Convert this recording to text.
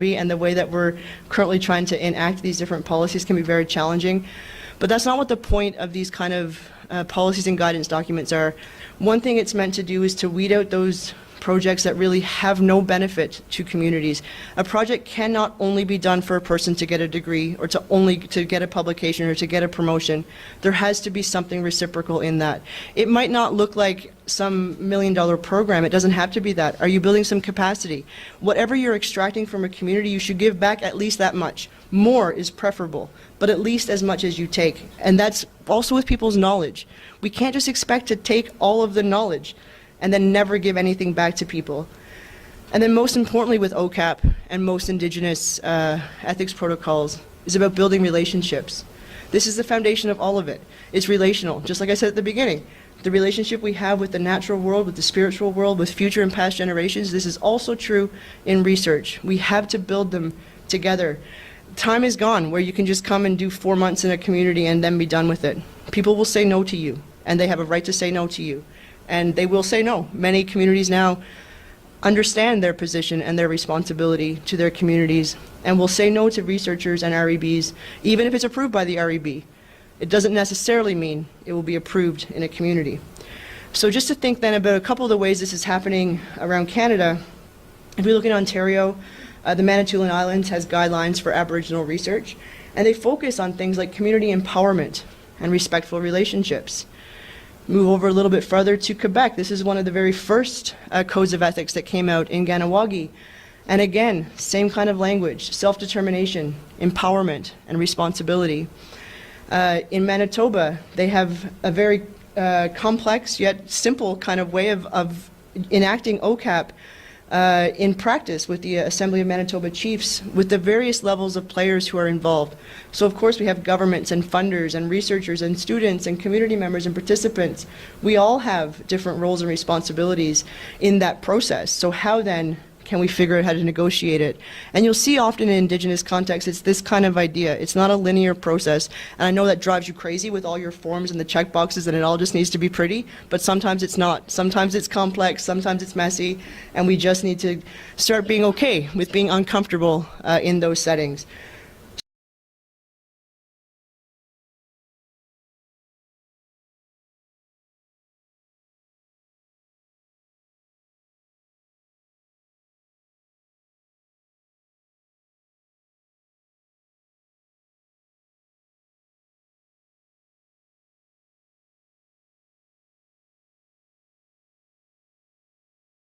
and the way that we're currently trying to enact these different policies can be very challenging. But that's not what the point of these kind of policies and guidance documents are. One thing it's meant to do is to weed out those projects that really have no benefit to communities. A project cannot only be done for a person to get a degree or to get a publication or to get a promotion. There has to be something reciprocal in that. It might not look like some $1 million program. It doesn't have to be that. Are you building some capacity? Whatever you're extracting from a community, you should give back at least that much. More is preferable, but at least as much as you take. And that's also with people's knowledge. We can't just expect to take all of the knowledge and then never give anything back to people. And then most importantly with OCAP and most Indigenous ethics protocols is about building relationships. This is the foundation of all of it. It's relational, just like I said at the beginning. The relationship we have with the natural world, with the spiritual world, with future and past generations, this is also true in research. We have to build them together. Time is gone where you can just come and do 4 months in a community and then be done with it. People will say no to you, and they have a right to say no to you. And they will say no. Many communities now understand their position and their responsibility to their communities and will say no to researchers and REBs, even if it's approved by the REB. It doesn't necessarily mean it will be approved in a community. So just to think then about a couple of the ways this is happening around Canada, if we look at Ontario, the Manitoulin Islands has guidelines for Aboriginal research, and they focus on things like community empowerment and respectful relationships. Move over a little bit further to Quebec. This is one of the very first codes of ethics that came out in Ganawagi. And again, same kind of language, self-determination, empowerment, and responsibility. In Manitoba, they have a very complex yet simple kind of way of enacting OCAP in practice with the Assembly of Manitoba Chiefs, with the various levels of players who are involved. So of course we have governments and funders and researchers and students and community members and participants. We all have different roles and responsibilities in that process. So how then can we figure out how to negotiate it? And you'll see often in Indigenous contexts, it's this kind of idea. It's not a linear process. And I know that drives you crazy with all your forms and the check boxes and it all just needs to be pretty, but sometimes it's not. Sometimes it's complex, sometimes it's messy, and we just need to start being okay with being uncomfortable in those settings.